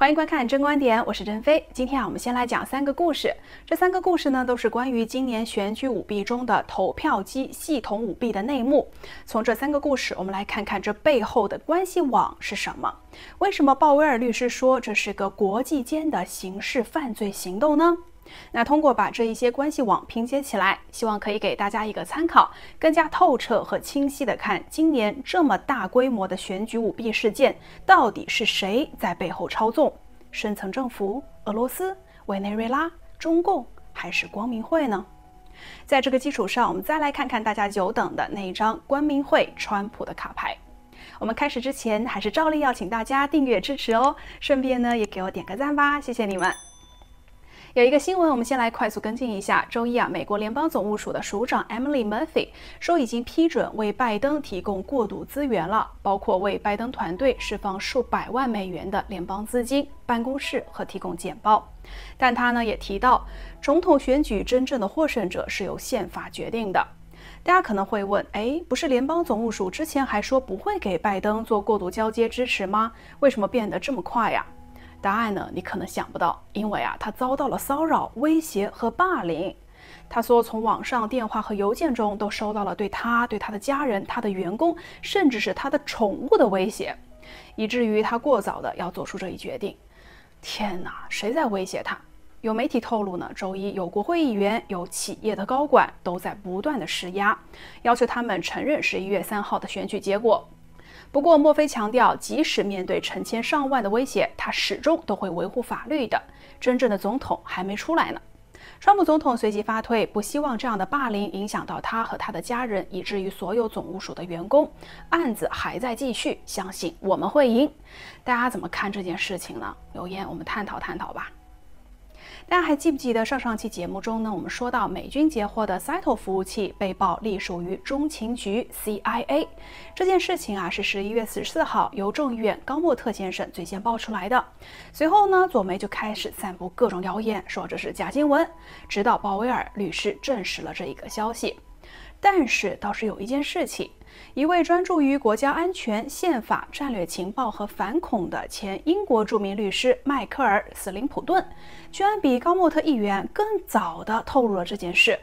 欢迎观看真观点，我是珍妃。今天我们先来讲3个故事。这3个故事呢，都是关于今年选举舞弊中的投票机系统舞弊的内幕。从这3个故事，我们来看看这背后的关系网是什么？为什么鲍威尔律师说这是个国际间的刑事犯罪行动呢？那通过把这一些关系网拼接起来，希望可以给大家一个参考，更加透彻和清晰地看今年这么大规模的选举舞弊事件，到底是谁在背后操纵？深层政府、俄罗斯、委内瑞拉、中共还是光明会呢？在这个基础上，我们再来看看大家久等的那一张光明会川普的卡牌。我们开始之前，还是照例要请大家订阅支持哦，顺便呢也给我点个赞吧，谢谢你们。有一个新闻，我们先来快速跟进一下。周一美国联邦总务署的署长 Emily Murphy 说，已经批准为拜登提供过渡资源了，包括为拜登团队释放数百万美元的联邦资金、办公室和提供简报。但他呢也提到，总统选举真正的获胜者是由宪法决定的。大家可能会问，不是联邦总务署之前还说不会给拜登做过渡交接支持吗？为什么变得这么快呀？答案呢，你可能想不到，因为他遭到了骚扰、威胁和霸凌。他说，从网上、电话和邮件中都收到了对他的家人、他的员工，甚至是他的宠物的威胁，以至于他过早的要做出这一决定。天哪，谁在威胁他？有媒体透露呢，周一有国会议员、有企业的高管都在不断的施压，要求他们承认11月3号的选举结果。不过，墨菲强调，即使面对成千上万的威胁，他始终都会维护法律的。真正的总统还没出来呢。川普总统随即发推，不希望这样的霸凌影响到他和他的家人，以至于所有总务署的员工。案子还在继续，相信我们会赢。大家怎么看这件事情呢？留言我们探讨探讨吧。大家还记不记得上期节目中呢，我们说到美军截获的 Cyto 服务器被曝隶属于中情局 CIA 这件事情是11月14号由众议院高莫特先生最先爆出来的。随后呢，左媒就开始散布各种谣言，说这是假新闻，直到鲍威尔律师证实了这一个消息。但是倒是有一件事情，一位专注于国家安全、宪法、战略情报和反恐的前英国著名律师迈克尔·斯林普顿，居然比高莫特议员更早地透露了这件事。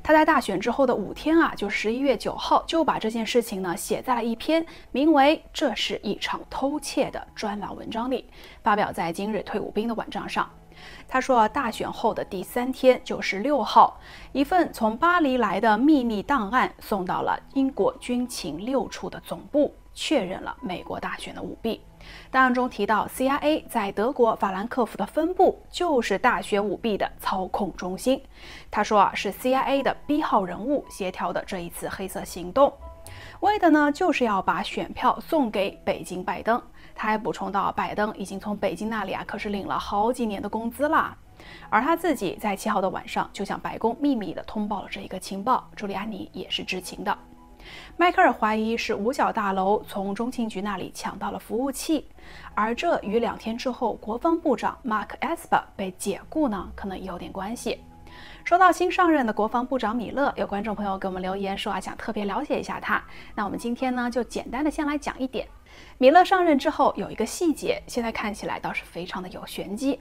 他在大选之后的5天就11月9号就把这件事情呢写在了一篇名为《这是一场偷窃》的专栏文章里，发表在今日退伍兵的网站上。他说，大选后的第3天，就是6号，一份从巴黎来的秘密档案送到了英国军情6处的总部，确认了美国大选的舞弊。档案中提到 CIA 在德国法兰克福的分部就是大选舞弊的操控中心。他说是 CIA 的 B 号人物协调的这一次黑色行动，为的呢就是要把选票送给北京拜登。他还补充到，拜登已经从北京那里可是领了好几年的工资啦。而他自己在7号的晚上就向白宫秘密的通报了这一个情报，朱利安尼也是知情的。迈克尔怀疑是五角大楼从中情局那里抢到了服务器，而这与2天之后国防部长 Mark Esper 被解雇呢，可能有点关系。说到新上任的国防部长米勒，有观众朋友给我们留言说想特别了解一下他。那我们今天呢就简单的先来讲一点。米勒上任之后有一个细节，现在看起来倒是非常的有玄机。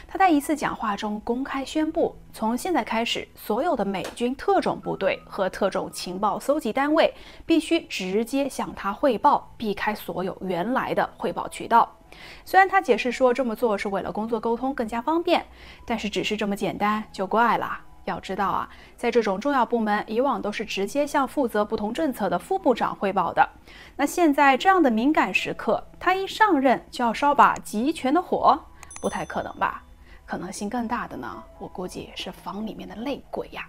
他在一次讲话中公开宣布，从现在开始，所有的美军特种部队和特种情报搜集单位必须直接向他汇报，避开所有原来的汇报渠道。虽然他解释说这么做是为了工作沟通更加方便，但是只是这么简单就怪了。要知道在这种重要部门，以往都是直接向负责不同政策的副部长汇报的。那现在这样的敏感时刻，他一上任就要烧把集权的火，不太可能吧？可能性更大的呢，我估计是房里面的内鬼呀。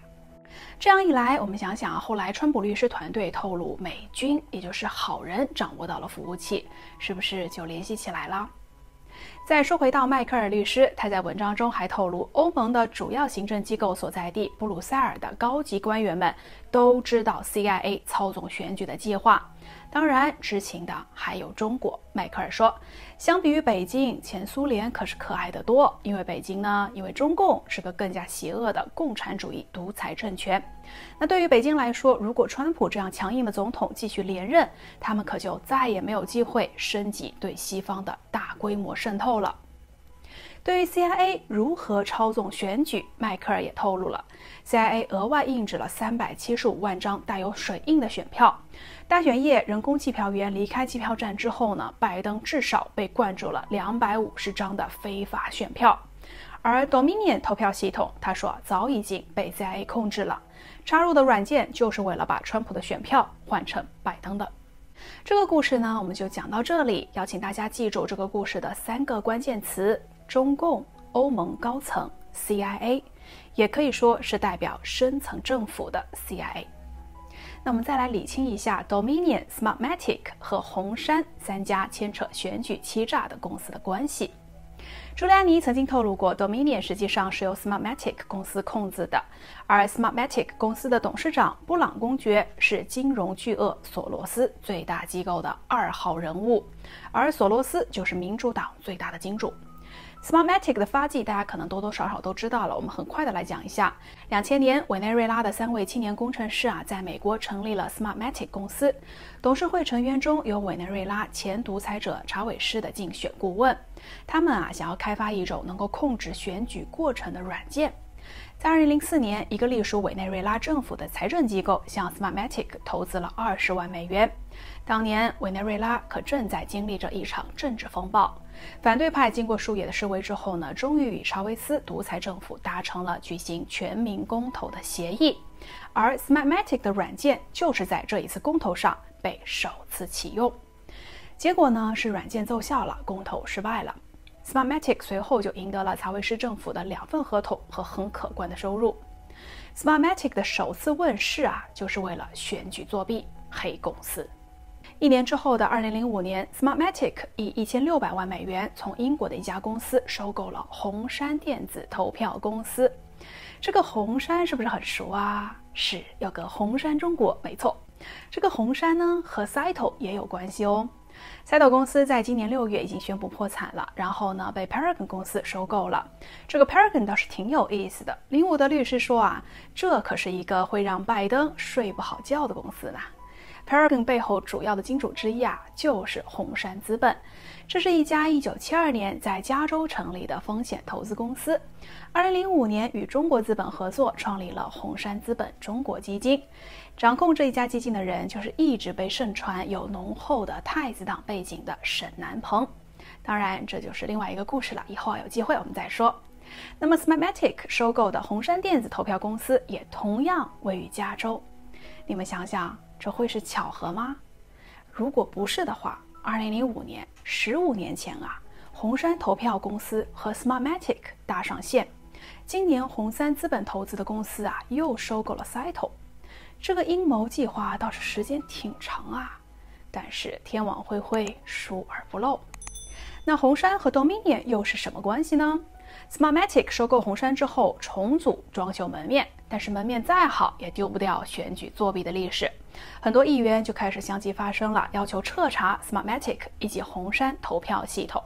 这样一来，我们想想后来川普律师团队透露美军，也就是好人掌握到了服务器，是不是就联系起来了？再说回到迈克尔律师，他在文章中还透露，欧盟的主要行政机构所在地布鲁塞尔的高级官员们都知道 CIA 操纵选举的计划。当然，知情的还有中国。迈克尔说，相比于北京，前苏联可是可爱得多。因为北京呢，因为中共是个更加邪恶的共产主义独裁政权。那对于北京来说，如果川普这样强硬的总统继续连任，他们可就再也没有机会升级对西方的大规模渗透了。对于 CIA 如何操纵选举，迈克尔也透露了 CIA 额外印制了375万张带有水印的选票。大选夜，人工计票员离开计票站之后呢，拜登至少被灌注了250张的非法选票。而 Dominion 投票系统，他说早已经被 CIA 控制了，插入的软件就是为了把川普的选票换成拜登的。这个故事呢，我们就讲到这里。邀请大家记住这个故事的3个关键词：中共、欧盟高层、CIA， 也可以说是代表深层政府的 CIA。那我们再来理清一下 Dominion、Smartmatic 和红杉3家牵扯选举欺诈的公司的关系。朱利安尼曾经透露过 ，Dominion 实际上是由 Smartmatic 公司控制的，而 Smartmatic 公司的董事长布朗公爵是金融巨鳄索罗斯最大机构的2号人物，而索罗斯就是民主党最大的金主。Smartmatic 的发迹大家可能多多少少都知道了，我们很快的来讲一下。2000年，委内瑞拉的3位青年工程师在美国成立了 Smartmatic 公司，董事会成员中有委内瑞拉前独裁者查韦斯的竞选顾问，他们想要开发一种能够控制选举过程的软件。在2004年，一个隶属委内瑞拉政府的财政机构向 Smartmatic 投资了20万美元。当年，委内瑞拉可正在经历着一场政治风暴。反对派经过数月的示威之后呢，终于与查韦斯独裁政府达成了举行全民公投的协议。而 Smartmatic 的软件就是在这一次公投上被首次启用。结果呢，是软件奏效了，公投失败了。Smartmatic 随后就赢得了查韦斯政府的2份合同和很可观的收入。Smartmatic 的首次问世就是为了选举作弊，黑公司。1年之后的2005年 ，Smartmatic 以1600万美元从英国的一家公司收购了红杉电子投票公司。这个红杉是不是很熟啊？是，有个红杉中国，没错。这个红杉呢和 Cyto 也有关系哦。Cyto 公司在今年6月已经宣布破产了，然后呢被 Paragon 公司收购了。这个 Paragon 倒是挺有意思的，林伍德律师说这可是一个会让拜登睡不好觉的公司呢。Paragon 背后主要的金主之一就是红杉资本，这是一家1972年在加州成立的风险投资公司。2005年与中国资本合作创立了红杉资本中国基金，掌控这一家基金的人就是一直被盛传有浓厚的太子党背景的沈南鹏。当然这就是另外一个故事了，以后有机会我们再说。那么 Smartmatic 收购的红杉电子投票公司也同样位于加州，你们想想这会是巧合吗？如果不是的话，2005年15年前红杉投票公司和 Smartmatic 搭上线，今年红杉资本投资的公司又收购了 Cyto。 这个阴谋计划倒是时间挺长但是天网恢恢，疏而不漏。那红杉和 Dominion 又是什么关系呢？ Smartmatic 收购红杉之后重组装修门面，但是门面再好也丢不掉选举作弊的历史。很多议员就开始相继发声了，要求彻查 Smartmatic 以及红杉投票系统。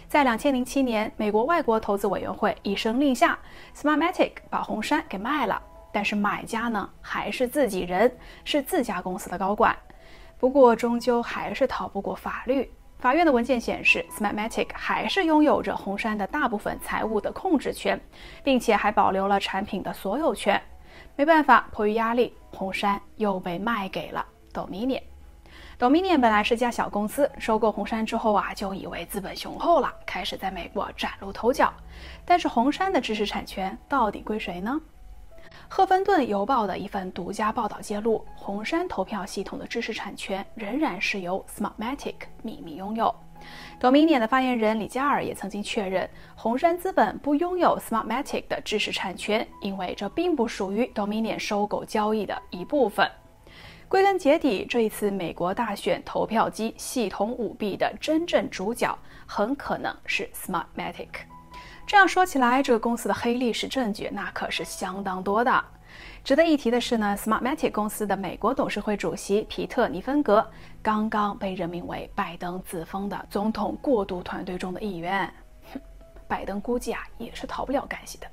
在2007年，美国外国投资委员会一声令下， Smartmatic 把红杉给卖了，但是买家呢还是自己人，是自家公司的高管。不过终究还是逃不过法律。法院的文件显示 Smartmatic 还是拥有着红杉的大部分财务的控制权，并且还保留了产品的所有权。没办法，迫于压力，红杉又被卖给了 Dominion。Dominion 本来是家小公司，收购红杉之后就以为资本雄厚了，开始在美国崭露头角。但是红杉的知识产权到底归谁呢？赫芬顿邮报的一份独家报道揭露，红杉投票系统的知识产权仍然是由 Smartmatic 秘密拥有。Dominion 的发言人里加尔也曾经确认，红杉资本不拥有 Smartmatic 的知识产权，因为这并不属于 Dominion 收购交易的一部分。归根结底，这一次美国大选投票机系统舞弊的真正主角很可能是 Smartmatic。这样说起来，这个公司的黑历史证据那可是相当多的。值得一提的是呢 ，Smartmatic 公司的美国董事会主席皮特·尼芬格刚刚被任命为拜登自封的总统过渡团队中的一员。拜登估计也是逃不了干系的。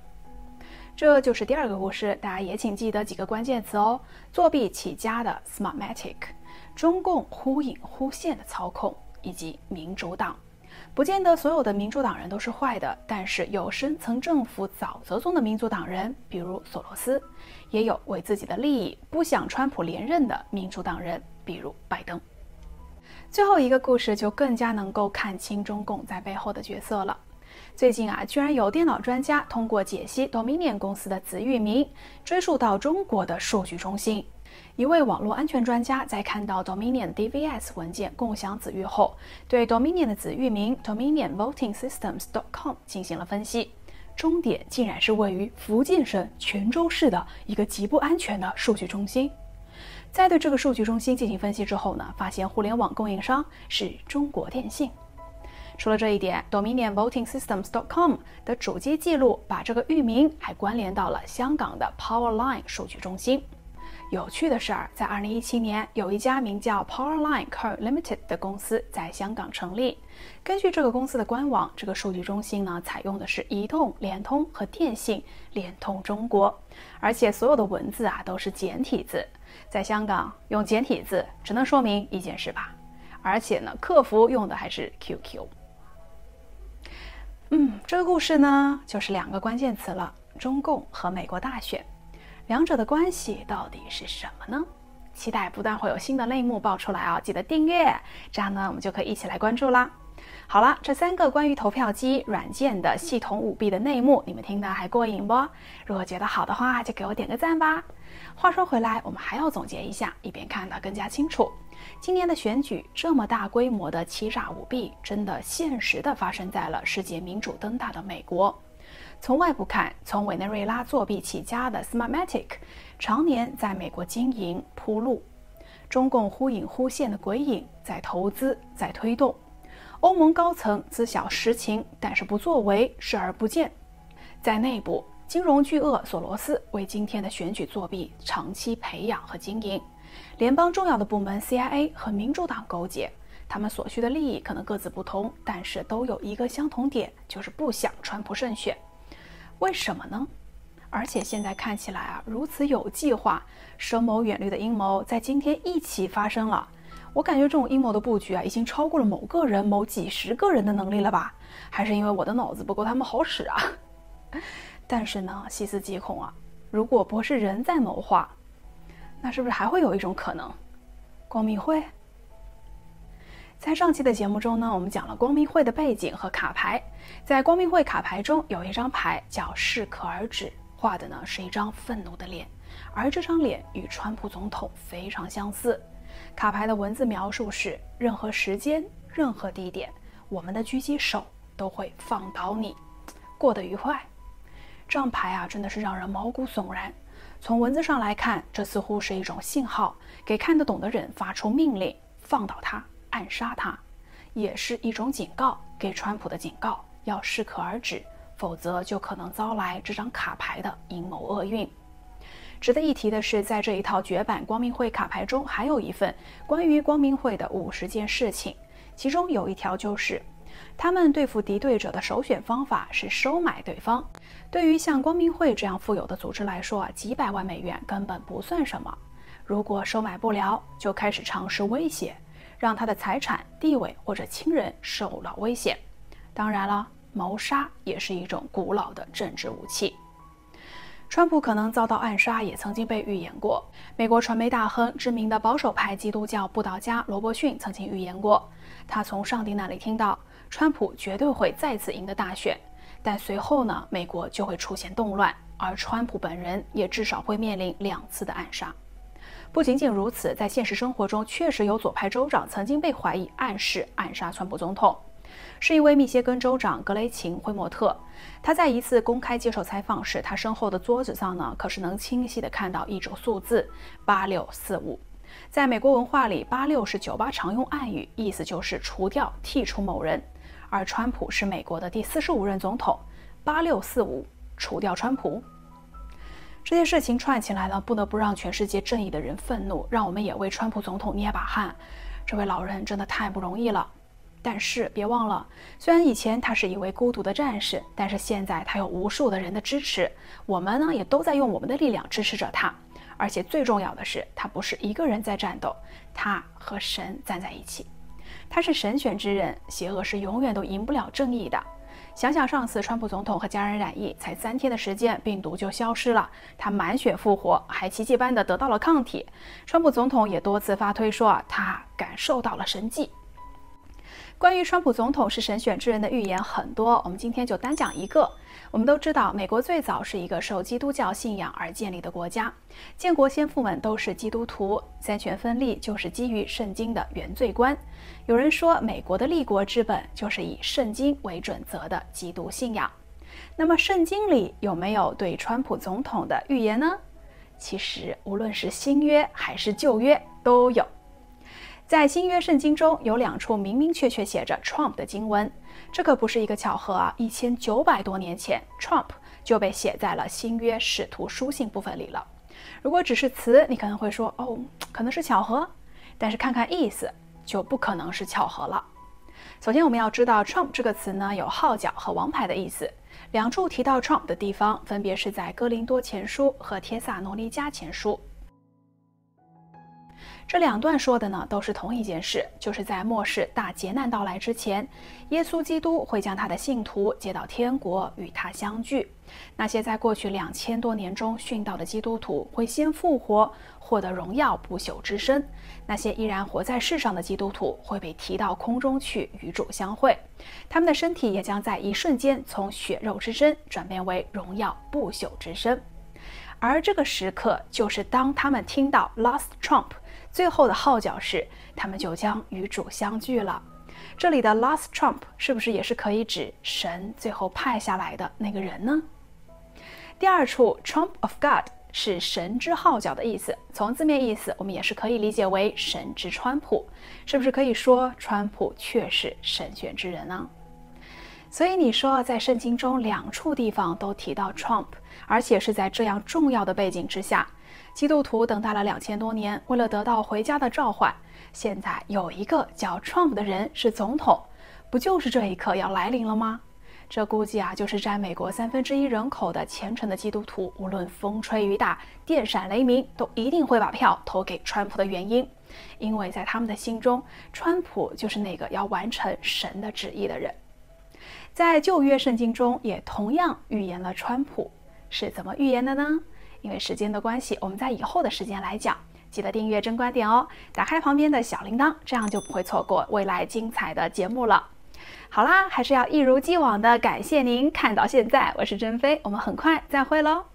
这就是第2个故事，大家也请记得几个关键词哦：作弊起家的 Smartmatic， 中共忽隐忽现的操控，以及民主党。不见得所有的民主党人都是坏的，但是有深层政府沼泽中的民主党人，比如索罗斯，也有为自己的利益不想川普连任的民主党人，比如拜登。最后一个故事就更加能够看清中共在背后的角色了。最近居然有电脑专家通过解析 Dominion 公司的子域名，追溯到中国的数据中心。一位网络安全专家在看到 Dominion DVS 文件共享子域后，对 Dominion 的子域名 dominionvotingsystems.com 进行了分析，终点竟然是位于福建省泉州市的一个极不安全的数据中心。在对这个数据中心进行分析之后呢，发现互联网供应商是中国电信。除了这一点， dominionvotingsystems.com 的主机记录把这个域名还关联到了香港的 Powerline 数据中心。有趣的是，在2017年，有一家名叫 Powerline Co Limited 的公司在香港成立。根据这个公司的官网，这个数据中心呢，采用的是移动、联通和电信联通中国，而且所有的文字都是简体字。在香港用简体字，只能说明一件事吧，而且呢，客服用的还是 QQ。这个故事呢，就是2个关键词了：中共和美国大选。两者的关系到底是什么呢？期待不断会有新的内幕爆出来记得订阅，这样呢我们就可以一起来关注啦。好了，这3个关于投票机软件的系统舞弊的内幕，你们听得还过瘾不？如果觉得好的话，就给我点个赞吧。话说回来，我们还要总结一下，以便看得更加清楚。今年的选举这么大规模的欺诈舞弊，真的现实的发生在了世界民主灯塔的美国。从外部看，从委内瑞拉作弊起家的 Smartmatic 常年在美国经营铺路，中共忽隐忽现的鬼影在投资，在推动。欧盟高层知晓实情，但是不作为，视而不见。在内部，金融巨鳄索罗斯为今天的选举作弊长期培养和经营。联邦重要的部门 CIA 和民主党勾结，他们所需的利益可能各自不同，但是都有一个相同点，就是不想川普胜选。为什么呢？而且现在看起来如此有计划、深谋远虑的阴谋在今天一起发生了。我感觉这种阴谋的布局已经超过了某个人、某几十个人的能力了吧？还是因为我的脑子不够他们好使啊？但是呢，细思极恐如果不是人在谋划，那是不是还会有一种可能，光明会？在上期的节目中呢，我们讲了光明会的背景和卡牌。在光明会卡牌中有一张牌叫适可而止，画的呢是一张愤怒的脸，而这张脸与川普总统非常相似。卡牌的文字描述是：任何时间、任何地点，我们的狙击手都会放倒你。过得愉快。这张牌真的是让人毛骨悚然。从文字上来看，这似乎是一种信号，给看得懂的人发出命令，放倒他，暗杀他，也是一种警告，给川普的警告，要适可而止，否则就可能遭来这张卡牌的阴谋厄运。值得一提的是，在这一套绝版光明会卡牌中，还有一份关于光明会的50件事情，其中有一条就是他们对付敌对者的首选方法是收买对方。对于像光明会这样富有的组织来说几百万美元根本不算什么。如果收买不了，就开始尝试威胁，让他的财产、地位或者亲人受到危险。当然了，谋杀也是一种古老的政治武器。川普可能遭到暗杀也曾经被预言过。美国传媒大亨、知名的保守派基督教布道家罗伯逊曾经预言过，他从上帝那里听到川普绝对会再次赢得大选，但随后呢，美国就会出现动乱，而川普本人也至少会面临2次的暗杀。不仅仅如此，在现实生活中确实有左派州长曾经被怀疑暗示暗杀川普总统。是一位密歇根州长格雷琴·惠莫特，他在一次公开接受采访时，他身后的桌子上呢，可是能清晰地看到一组数字8645。在美国文化里，86是酒吧常用暗语，意思就是除掉、剔除某人。而川普是美国的第45任总统，8645除掉川普。这些事情串起来了，不得不让全世界正义的人愤怒，让我们也为川普总统捏把汗。这位老人真的太不容易了。但是别忘了，虽然以前他是一位孤独的战士，但是现在他有无数的人的支持，我们呢也都在用我们的力量支持着他。而且最重要的是，他不是一个人在战斗，他和神站在一起。他是神选之人，邪恶是永远都赢不了正义的。想想上次川普总统和家人染疫，才3天的时间，病毒就消失了，他满血复活，还奇迹般的得到了抗体。川普总统也多次发推说他感受到了神迹。关于川普总统是神选之人的预言很多，我们今天就单讲一个。我们都知道，美国最早是一个受基督教信仰而建立的国家，建国先父们都是基督徒，三权分立就是基于圣经的原罪观。有人说，美国的立国之本就是以圣经为准则的基督信仰。那么，圣经里有没有对川普总统的预言呢？其实，无论是新约还是旧约都有。在新约圣经中有2处明明确确写着 Trump 的经文，这可不是一个巧合啊！1900多年前 ，Trump 就被写在了新约使徒书信部分里了。如果只是词，你可能会说，哦，可能是巧合，但是看看意思，就不可能是巧合了。首先，我们要知道 Trump 这个词呢，有号角和王牌的意思。2处提到 Trump 的地方，分别是在哥林多前书和帖撒罗尼迦前书。这2段说的呢，都是同一件事，就是在末世大劫难到来之前，耶稣基督会将他的信徒接到天国与他相聚。那些在过去2000多年中殉道的基督徒会先复活，获得荣耀不朽之身。那些依然活在世上的基督徒会被提到空中去与主相会，他们的身体也将在一瞬间从血肉之身转变为荣耀不朽之身。而这个时刻，就是当他们听到 Last Trump 最后的号角时，他们就将与主相聚了。这里的 Last Trump 是不是也是可以指神最后派下来的那个人呢？第2处 Trump of God 是神之号角的意思，从字面意思我们也是可以理解为神之川普，是不是可以说川普确是神选之人呢？所以你说，在圣经中2处地方都提到 Trump， 而且是在这样重要的背景之下，基督徒等待了2000多年，为了得到回家的召唤，现在有一个叫 Trump 的人是总统，不就是这一刻要来临了吗？这估计就是占美国1/3人口的虔诚的基督徒，无论风吹雨打、电闪雷鸣，都一定会把票投给川普的原因。因为在他们的心中，川普就是那个要完成神的旨意的人。在旧约圣经中也同样预言了川普，是怎么预言的呢？因为时间的关系，我们在以后的时间来讲。记得订阅真观点哦，打开旁边的小铃铛，这样就不会错过未来精彩的节目了。好啦，还是要一如既往的感谢您看到现在，我是珍妃，我们很快再会喽。